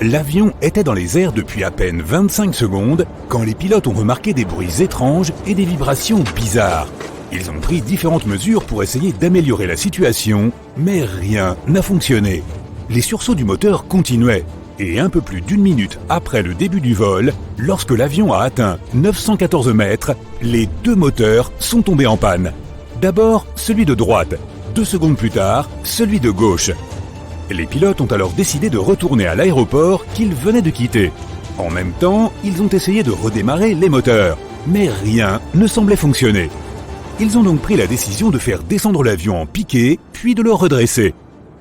L'avion était dans les airs depuis à peine 25 secondes quand les pilotes ont remarqué des bruits étranges et des vibrations bizarres. Ils ont pris différentes mesures pour essayer d'améliorer la situation, mais rien n'a fonctionné. Les sursauts du moteur continuaient, et un peu plus d'1 minute après le début du vol, lorsque l'avion a atteint 914 mètres, les 2 moteurs sont tombés en panne. D'abord, celui de droite, 2 secondes plus tard, celui de gauche. Les pilotes ont alors décidé de retourner à l'aéroport qu'ils venaient de quitter. En même temps, ils ont essayé de redémarrer les moteurs, mais rien ne semblait fonctionner. Ils ont donc pris la décision de faire descendre l'avion en piqué, puis de le redresser.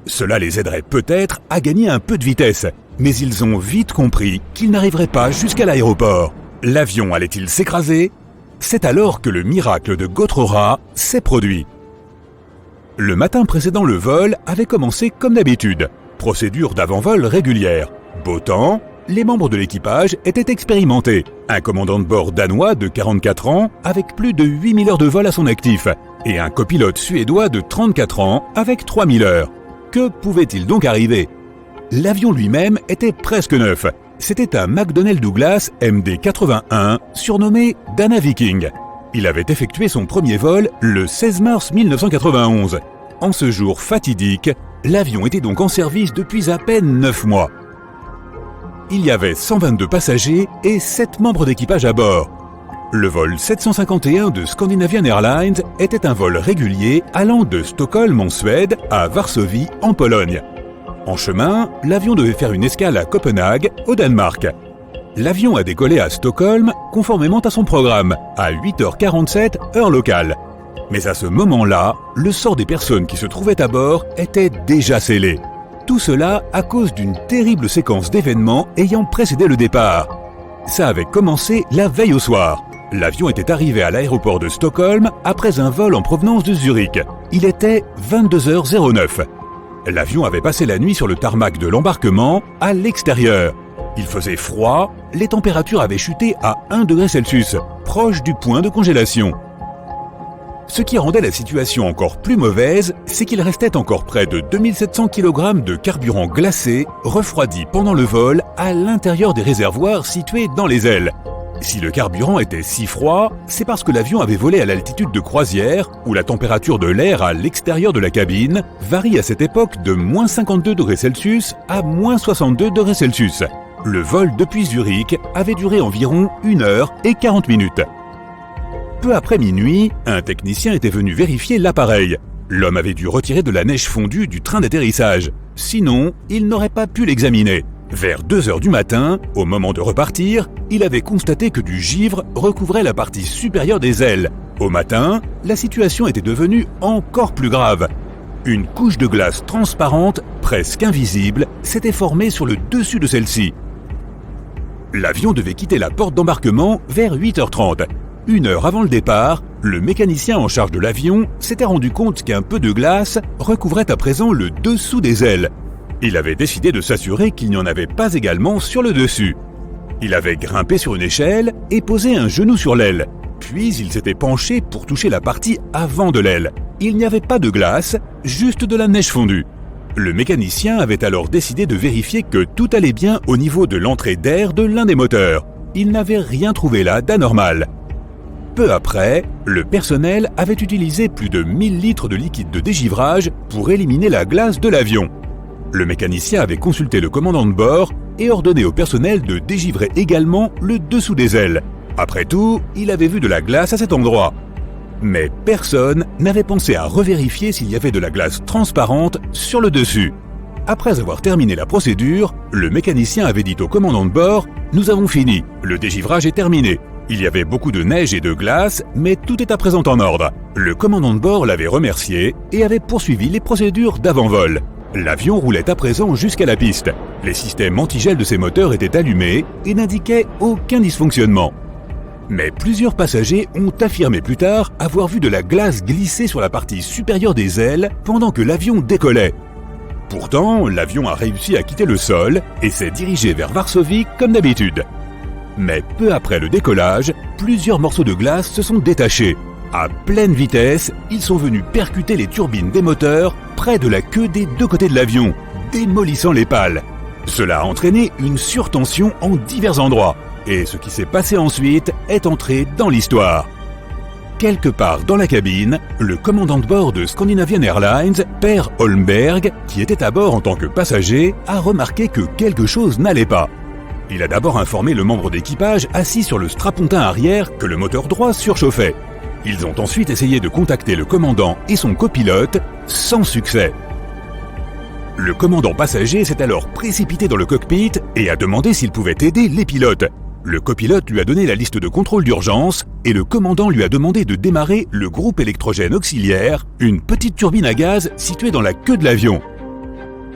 Cela les aiderait peut-être à gagner un peu de vitesse, mais ils ont vite compris qu'ils n'arriveraient pas jusqu'à l'aéroport. L'avion allait-il s'écraser? C'est alors que le miracle de Gottrora s'est produit. Le matin précédant le vol avait commencé comme d'habitude. Procédure d'avant-vol régulière. Beau temps, les membres de l'équipage étaient expérimentés. Un commandant de bord danois de 44 ans avec plus de 8000 heures de vol à son actif et un copilote suédois de 34 ans avec 3000 heures. Que pouvait-il donc arriver? L'avion lui-même était presque neuf. C'était un McDonnell Douglas MD-81 surnommé Dana Viking. Il avait effectué son premier vol le 16 mars 1991. En ce jour fatidique, l'avion était donc en service depuis à peine 9 mois. Il y avait 122 passagers et 7 membres d'équipage à bord. Le vol 751 de Scandinavian Airlines était un vol régulier allant de Stockholm en Suède à Varsovie en Pologne. En chemin, l'avion devait faire une escale à Copenhague, au Danemark. L'avion a décollé à Stockholm conformément à son programme, à 8h47 heure locale. Mais à ce moment-là, le sort des personnes qui se trouvaient à bord était déjà scellé. Tout cela à cause d'une terrible séquence d'événements ayant précédé le départ. Ça avait commencé la veille au soir. L'avion était arrivé à l'aéroport de Stockholm après un vol en provenance de Zurich. Il était 22h09. L'avion avait passé la nuit sur le tarmac de l'embarquement à l'extérieur. Il faisait froid, les températures avaient chuté à 1 degré Celsius, proche du point de congélation. Ce qui rendait la situation encore plus mauvaise, c'est qu'il restait encore près de 2700 kg de carburant glacé, refroidi pendant le vol à l'intérieur des réservoirs situés dans les ailes. Si le carburant était si froid, c'est parce que l'avion avait volé à l'altitude de croisière, où la température de l'air à l'extérieur de la cabine varie à cette époque de moins 52 degrés Celsius à moins 62 degrés Celsius. Le vol depuis Zurich avait duré environ 1 heure et 40 minutes. Peu après minuit, un technicien était venu vérifier l'appareil. L'homme avait dû retirer de la neige fondue du train d'atterrissage. Sinon, il n'aurait pas pu l'examiner. Vers 2 heures du matin, au moment de repartir, il avait constaté que du givre recouvrait la partie supérieure des ailes. Au matin, la situation était devenue encore plus grave. Une couche de glace transparente, presque invisible, s'était formée sur le dessus de celle-ci. L'avion devait quitter la porte d'embarquement vers 8h30. 1 heure avant le départ, le mécanicien en charge de l'avion s'était rendu compte qu'un peu de glace recouvrait à présent le dessous des ailes. Il avait décidé de s'assurer qu'il n'y en avait pas également sur le dessus. Il avait grimpé sur une échelle et posé un genou sur l'aile. Puis il s'était penché pour toucher la partie avant de l'aile. Il n'y avait pas de glace, juste de la neige fondue. Le mécanicien avait alors décidé de vérifier que tout allait bien au niveau de l'entrée d'air de l'un des moteurs. Il n'avait rien trouvé là d'anormal. Peu après, le personnel avait utilisé plus de 1000 litres de liquide de dégivrage pour éliminer la glace de l'avion. Le mécanicien avait consulté le commandant de bord et ordonné au personnel de dégivrer également le dessous des ailes. Après tout, il avait vu de la glace à cet endroit. Mais personne n'avait pensé à revérifier s'il y avait de la glace transparente sur le dessus. Après avoir terminé la procédure, le mécanicien avait dit au commandant de bord « Nous avons fini, le dégivrage est terminé ». Il y avait beaucoup de neige et de glace, mais tout est à présent en ordre. Le commandant de bord l'avait remercié et avait poursuivi les procédures d'avant-vol. L'avion roulait à présent jusqu'à la piste. Les systèmes antigel de ses moteurs étaient allumés et n'indiquaient aucun dysfonctionnement. Mais plusieurs passagers ont affirmé plus tard avoir vu de la glace glisser sur la partie supérieure des ailes pendant que l'avion décollait. Pourtant, l'avion a réussi à quitter le sol et s'est dirigé vers Varsovie comme d'habitude. Mais peu après le décollage, plusieurs morceaux de glace se sont détachés. À pleine vitesse, ils sont venus percuter les turbines des moteurs près de la queue des 2 côtés de l'avion, démolissant les pales. Cela a entraîné une surtension en divers endroits, et ce qui s'est passé ensuite est entré dans l'histoire. Quelque part dans la cabine, le commandant de bord de Scandinavian Airlines, Per Holmberg, qui était à bord en tant que passager, a remarqué que quelque chose n'allait pas. Il a d'abord informé le membre d'équipage assis sur le strapontin arrière que le moteur droit surchauffait. Ils ont ensuite essayé de contacter le commandant et son copilote, sans succès. Le commandant passager s'est alors précipité dans le cockpit et a demandé s'il pouvait aider les pilotes. Le copilote lui a donné la liste de contrôle d'urgence et le commandant lui a demandé de démarrer le groupe électrogène auxiliaire, une petite turbine à gaz située dans la queue de l'avion.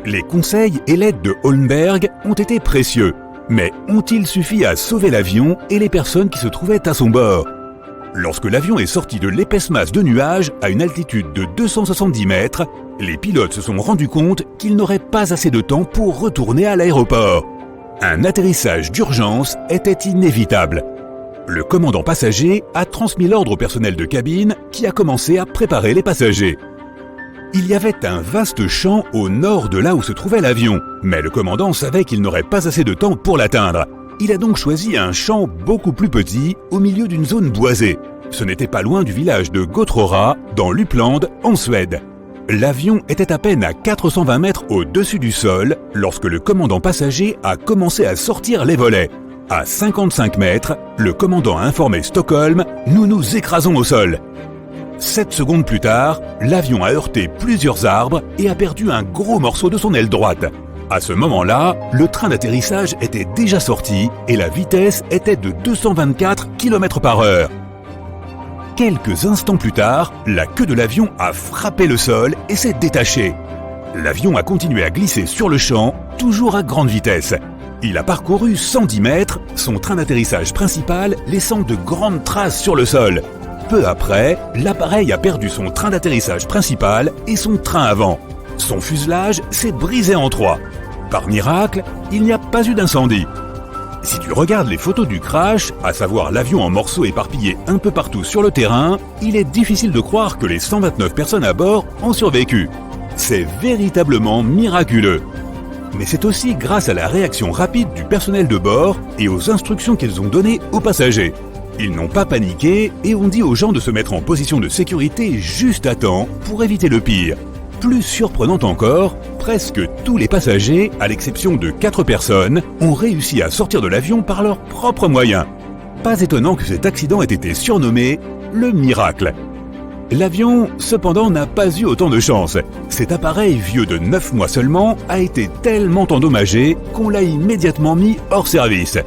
Les conseils et l'aide de Holmberg ont été précieux, mais ont-ils suffi à sauver l'avion et les personnes qui se trouvaient à son bord ? Lorsque l'avion est sorti de l'épaisse masse de nuages à une altitude de 270 mètres, les pilotes se sont rendus compte qu'ils n'auraient pas assez de temps pour retourner à l'aéroport. Un atterrissage d'urgence était inévitable. Le commandant passager a transmis l'ordre au personnel de cabine qui a commencé à préparer les passagers. Il y avait un vaste champ au nord de là où se trouvait l'avion, mais le commandant savait qu'il n'aurait pas assez de temps pour l'atteindre. Il a donc choisi un champ beaucoup plus petit au milieu d'une zone boisée. Ce n'était pas loin du village de Gottrora, dans l'Uppland, en Suède. L'avion était à peine à 420 mètres au-dessus du sol lorsque le commandant passager a commencé à sortir les volets. À 55 mètres, le commandant a informé Stockholm « Nous nous écrasons au sol ». 7 secondes plus tard, l'avion a heurté plusieurs arbres et a perdu un gros morceau de son aile droite. À ce moment-là, le train d'atterrissage était déjà sorti et la vitesse était de 224 km/h. Quelques instants plus tard, la queue de l'avion a frappé le sol et s'est détachée. L'avion a continué à glisser sur le champ, toujours à grande vitesse. Il a parcouru 110 mètres, son train d'atterrissage principal laissant de grandes traces sur le sol. Peu après, l'appareil a perdu son train d'atterrissage principal et son train avant. Son fuselage s'est brisé en 3. Par miracle, il n'y a pas eu d'incendie. Si tu regardes les photos du crash, à savoir l'avion en morceaux éparpillés un peu partout sur le terrain, il est difficile de croire que les 129 personnes à bord ont survécu. C'est véritablement miraculeux. Mais c'est aussi grâce à la réaction rapide du personnel de bord et aux instructions qu'ils ont données aux passagers. Ils n'ont pas paniqué et ont dit aux gens de se mettre en position de sécurité juste à temps pour éviter le pire. Plus surprenant encore, presque tous les passagers, à l'exception de 4 personnes, ont réussi à sortir de l'avion par leurs propres moyens. Pas étonnant que cet accident ait été surnommé le miracle. L'avion, cependant, n'a pas eu autant de chance. Cet appareil vieux de 9 mois seulement a été tellement endommagé qu'on l'a immédiatement mis hors service.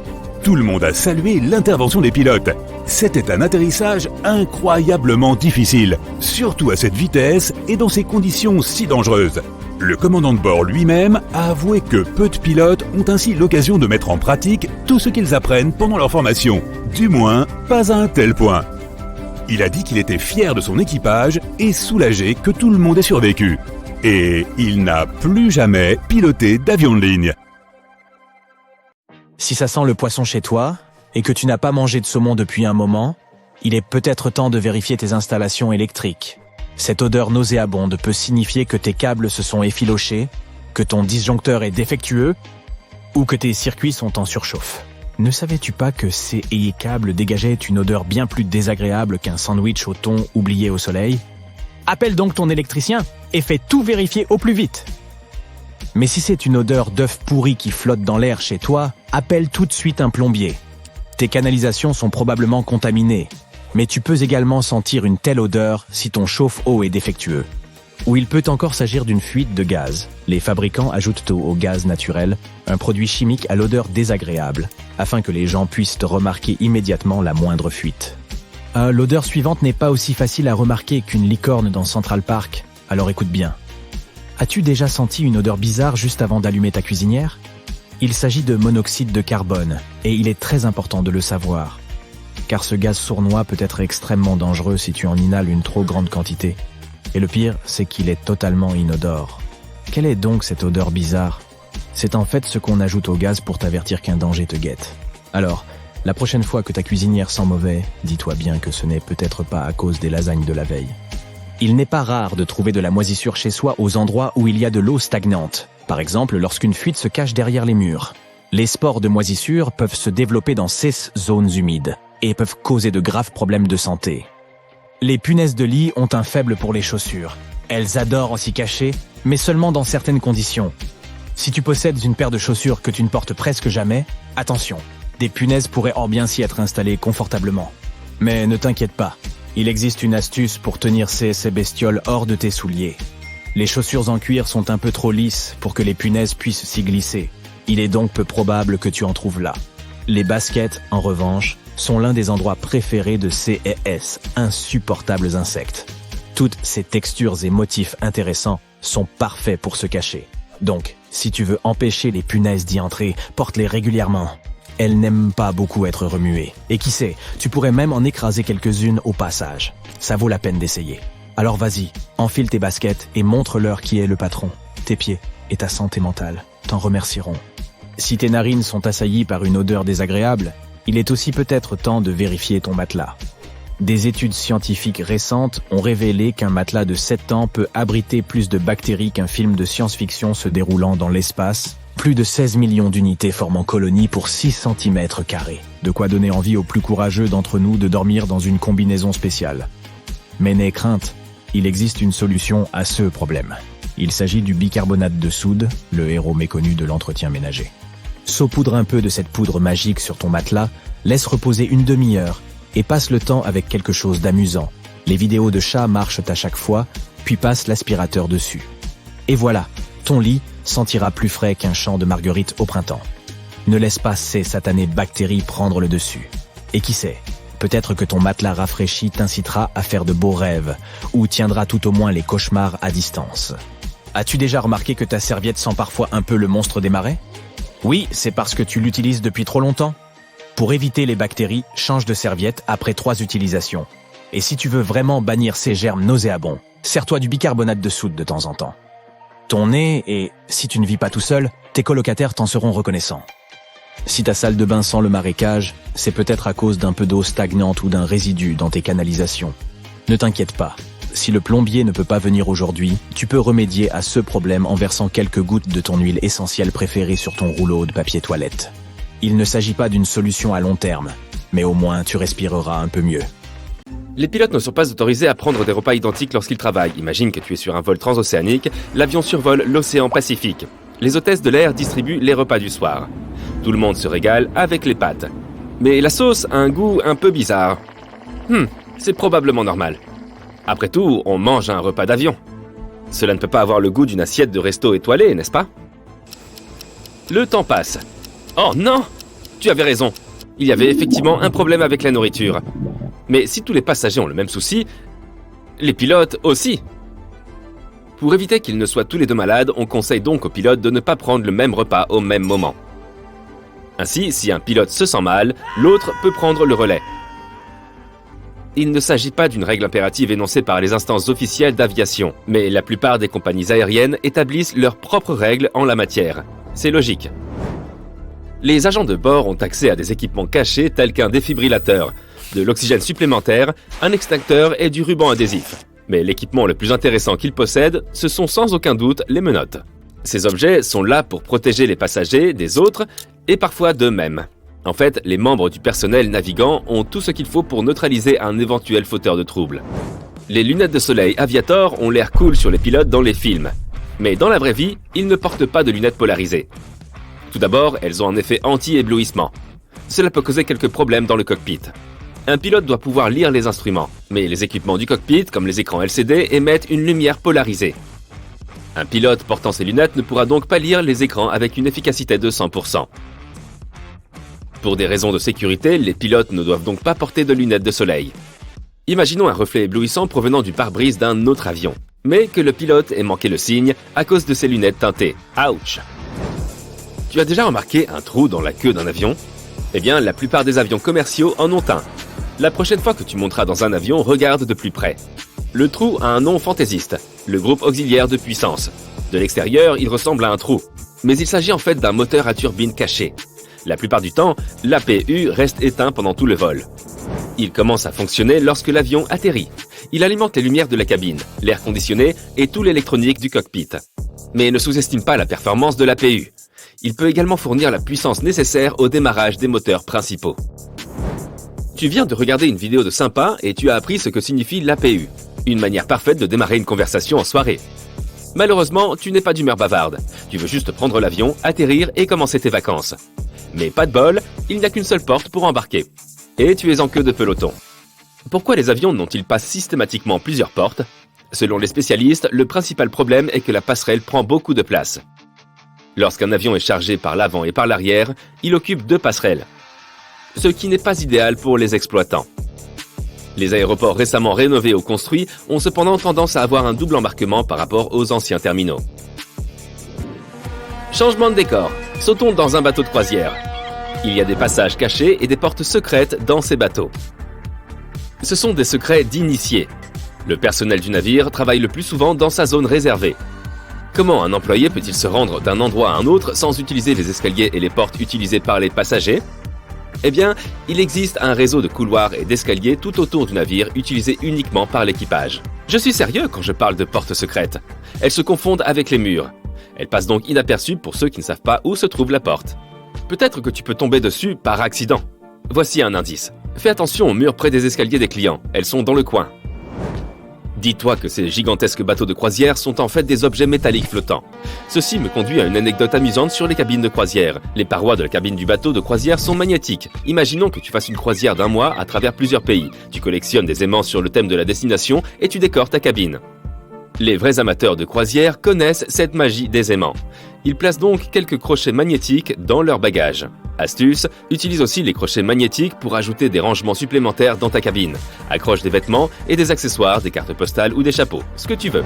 Tout le monde a salué l'intervention des pilotes. C'était un atterrissage incroyablement difficile, surtout à cette vitesse et dans ces conditions si dangereuses. Le commandant de bord lui-même a avoué que peu de pilotes ont ainsi l'occasion de mettre en pratique tout ce qu'ils apprennent pendant leur formation. Du moins, pas à un tel point. Il a dit qu'il était fier de son équipage et soulagé que tout le monde ait survécu. Et il n'a plus jamais piloté d'avion de ligne. Si ça sent le poisson chez toi, et que tu n'as pas mangé de saumon depuis un moment, il est peut-être temps de vérifier tes installations électriques. Cette odeur nauséabonde peut signifier que tes câbles se sont effilochés, que ton disjoncteur est défectueux, ou que tes circuits sont en surchauffe. Ne savais-tu pas que ces câbles dégageaient une odeur bien plus désagréable qu'un sandwich au thon oublié au soleil ? Appelle donc ton électricien et fais tout vérifier au plus vite. Mais si c'est une odeur d'œuf pourri qui flotte dans l'air chez toi, appelle tout de suite un plombier. Tes canalisations sont probablement contaminées, mais tu peux également sentir une telle odeur si ton chauffe-eau est défectueux. Ou il peut encore s'agir d'une fuite de gaz. Les fabricants ajoutent au gaz naturel un produit chimique à l'odeur désagréable, afin que les gens puissent remarquer immédiatement la moindre fuite. L'odeur suivante n'est pas aussi facile à remarquer qu'une licorne dans Central Park, alors écoute bien. As-tu déjà senti une odeur bizarre juste avant d'allumer ta cuisinière ? Il s'agit de monoxyde de carbone, et il est très important de le savoir. Car ce gaz sournois peut être extrêmement dangereux si tu en inhales une trop grande quantité. Et le pire, c'est qu'il est totalement inodore. Quelle est donc cette odeur bizarre ? C'est en fait ce qu'on ajoute au gaz pour t'avertir qu'un danger te guette. Alors, la prochaine fois que ta cuisinière sent mauvais, dis-toi bien que ce n'est peut-être pas à cause des lasagnes de la veille. Il n'est pas rare de trouver de la moisissure chez soi aux endroits où il y a de l'eau stagnante. Par exemple, lorsqu'une fuite se cache derrière les murs. Les spores de moisissure peuvent se développer dans ces zones humides et peuvent causer de graves problèmes de santé. Les punaises de lit ont un faible pour les chaussures. Elles adorent s'y cacher, mais seulement dans certaines conditions. Si tu possèdes une paire de chaussures que tu ne portes presque jamais, attention, des punaises pourraient or bien s'y être installées confortablement. Mais ne t'inquiète pas, il existe une astuce pour tenir ces bestioles hors de tes souliers. Les chaussures en cuir sont un peu trop lisses pour que les punaises puissent s'y glisser. Il est donc peu probable que tu en trouves là. Les baskets, en revanche, sont l'un des endroits préférés de ces insupportables insectes. Toutes ces textures et motifs intéressants sont parfaits pour se cacher. Donc, si tu veux empêcher les punaises d'y entrer, porte-les régulièrement. Elles n'aiment pas beaucoup être remuées. Et qui sait, tu pourrais même en écraser quelques-unes au passage. Ça vaut la peine d'essayer. Alors vas-y, enfile tes baskets et montre-leur qui est le patron. Tes pieds et ta santé mentale t'en remercieront. Si tes narines sont assaillies par une odeur désagréable, il est aussi peut-être temps de vérifier ton matelas. Des études scientifiques récentes ont révélé qu'un matelas de 7 ans peut abriter plus de bactéries qu'un film de science-fiction se déroulant dans l'espace, plus de 16 millions d'unités formant colonie pour 6 cm². De quoi donner envie aux plus courageux d'entre nous de dormir dans une combinaison spéciale. Mais n'aie crainte, il existe une solution à ce problème. Il s'agit du bicarbonate de soude, le héros méconnu de l'entretien ménager. Saupoudre un peu de cette poudre magique sur ton matelas, laisse reposer une demi-heure et passe le temps avec quelque chose d'amusant. Les vidéos de chats marchent à chaque fois, puis passe l'aspirateur dessus. Et voilà, ton lit sentira plus frais qu'un champ de marguerites au printemps. Ne laisse pas ces satanées bactéries prendre le dessus. Et qui sait, peut-être que ton matelas rafraîchi t'incitera à faire de beaux rêves, ou tiendra tout au moins les cauchemars à distance. As-tu déjà remarqué que ta serviette sent parfois un peu le monstre des marais ? Oui, c'est parce que tu l'utilises depuis trop longtemps. Pour éviter les bactéries, change de serviette après 3 utilisations. Et si tu veux vraiment bannir ces germes nauséabonds, sers-toi du bicarbonate de soude de temps en temps. Ton nez et, si tu ne vis pas tout seul, tes colocataires t'en seront reconnaissants. Si ta salle de bain sent le marécage, c'est peut-être à cause d'un peu d'eau stagnante ou d'un résidu dans tes canalisations. Ne t'inquiète pas. Si le plombier ne peut pas venir aujourd'hui, tu peux remédier à ce problème en versant quelques gouttes de ton huile essentielle préférée sur ton rouleau de papier toilette. Il ne s'agit pas d'une solution à long terme, mais au moins tu respireras un peu mieux. Les pilotes ne sont pas autorisés à prendre des repas identiques lorsqu'ils travaillent. Imagine que tu es sur un vol transocéanique, l'avion survole l'océan Pacifique. Les hôtesses de l'air distribuent les repas du soir. Tout le monde se régale avec les pâtes. Mais la sauce a un goût un peu bizarre. C'est probablement normal. Après tout, on mange un repas d'avion. Cela ne peut pas avoir le goût d'une assiette de resto étoilé, n'est-ce pas ? Le temps passe. Oh non ! Tu avais raison. Il y avait effectivement un problème avec la nourriture. Mais si tous les passagers ont le même souci, les pilotes aussi. Pour éviter qu'ils ne soient tous les deux malades, on conseille donc aux pilotes de ne pas prendre le même repas au même moment. Ainsi, si un pilote se sent mal, l'autre peut prendre le relais. Il ne s'agit pas d'une règle impérative énoncée par les instances officielles d'aviation, mais la plupart des compagnies aériennes établissent leurs propres règles en la matière. C'est logique. Les agents de bord ont accès à des équipements cachés tels qu'un défibrillateur, de l'oxygène supplémentaire, un extincteur et du ruban adhésif. Mais l'équipement le plus intéressant qu'ils possèdent, ce sont sans aucun doute les menottes. Ces objets sont là pour protéger les passagers des autres et parfois d'eux-mêmes. En fait, les membres du personnel navigant ont tout ce qu'il faut pour neutraliser un éventuel fauteur de troubles. Les lunettes de soleil Aviator ont l'air cool sur les pilotes dans les films. Mais dans la vraie vie, ils ne portent pas de lunettes polarisées. Tout d'abord, elles ont un effet anti-éblouissement. Cela peut causer quelques problèmes dans le cockpit. Un pilote doit pouvoir lire les instruments, mais les équipements du cockpit, comme les écrans LCD, émettent une lumière polarisée. Un pilote portant ces lunettes ne pourra donc pas lire les écrans avec une efficacité de 100%. Pour des raisons de sécurité, les pilotes ne doivent donc pas porter de lunettes de soleil. Imaginons un reflet éblouissant provenant du pare-brise d'un autre avion, mais que le pilote ait manqué le signe à cause de ses lunettes teintées. Ouch! Tu as déjà remarqué un trou dans la queue d'un avion ? Eh bien, la plupart des avions commerciaux en ont un. La prochaine fois que tu monteras dans un avion, regarde de plus près. Le trou a un nom fantaisiste, le groupe auxiliaire de puissance. De l'extérieur, il ressemble à un trou, mais il s'agit en fait d'un moteur à turbine caché. La plupart du temps, l'APU reste éteint pendant tout le vol. Il commence à fonctionner lorsque l'avion atterrit. Il alimente les lumières de la cabine, l'air conditionné et tout l'électronique du cockpit. Mais ne sous-estime pas la performance de l'APU. Il peut également fournir la puissance nécessaire au démarrage des moteurs principaux. Tu viens de regarder une vidéo de sympa et tu as appris ce que signifie l'APU. Une manière parfaite de démarrer une conversation en soirée. Malheureusement, tu n'es pas d'humeur bavarde. Tu veux juste prendre l'avion, atterrir et commencer tes vacances. Mais pas de bol, il n'y a qu'une seule porte pour embarquer. Et tu es en queue de peloton. Pourquoi les avions n'ont-ils pas systématiquement plusieurs portes? Selon les spécialistes, le principal problème est que la passerelle prend beaucoup de place. Lorsqu'un avion est chargé par l'avant et par l'arrière, il occupe 2 passerelles. Ce qui n'est pas idéal pour les exploitants. Les aéroports récemment rénovés ou construits ont cependant tendance à avoir un double embarquement par rapport aux anciens terminaux. Changement de décor. Sautons dans un bateau de croisière. Il y a des passages cachés et des portes secrètes dans ces bateaux. Ce sont des secrets d'initiés. Le personnel du navire travaille le plus souvent dans sa zone réservée. Comment un employé peut-il se rendre d'un endroit à un autre sans utiliser les escaliers et les portes utilisées par les passagers? Eh bien, il existe un réseau de couloirs et d'escaliers tout autour du navire utilisé uniquement par l'équipage. Je suis sérieux quand je parle de portes secrètes. Elles se confondent avec les murs. Elles passent donc inaperçues pour ceux qui ne savent pas où se trouve la porte. Peut-être que tu peux tomber dessus par accident. Voici un indice. Fais attention aux murs près des escaliers des clients. Elles sont dans le coin. Dis-toi que ces gigantesques bateaux de croisière sont en fait des objets métalliques flottants. Ceci me conduit à une anecdote amusante sur les cabines de croisière. Les parois de la cabine du bateau de croisière sont magnétiques. Imaginons que tu fasses une croisière d'1 mois à travers plusieurs pays. Tu collectionnes des aimants sur le thème de la destination et tu décores ta cabine. Les vrais amateurs de croisière connaissent cette magie des aimants. Ils placent donc quelques crochets magnétiques dans leur bagage. Astuce, utilise aussi les crochets magnétiques pour ajouter des rangements supplémentaires dans ta cabine. Accroche des vêtements et des accessoires, des cartes postales ou des chapeaux, ce que tu veux.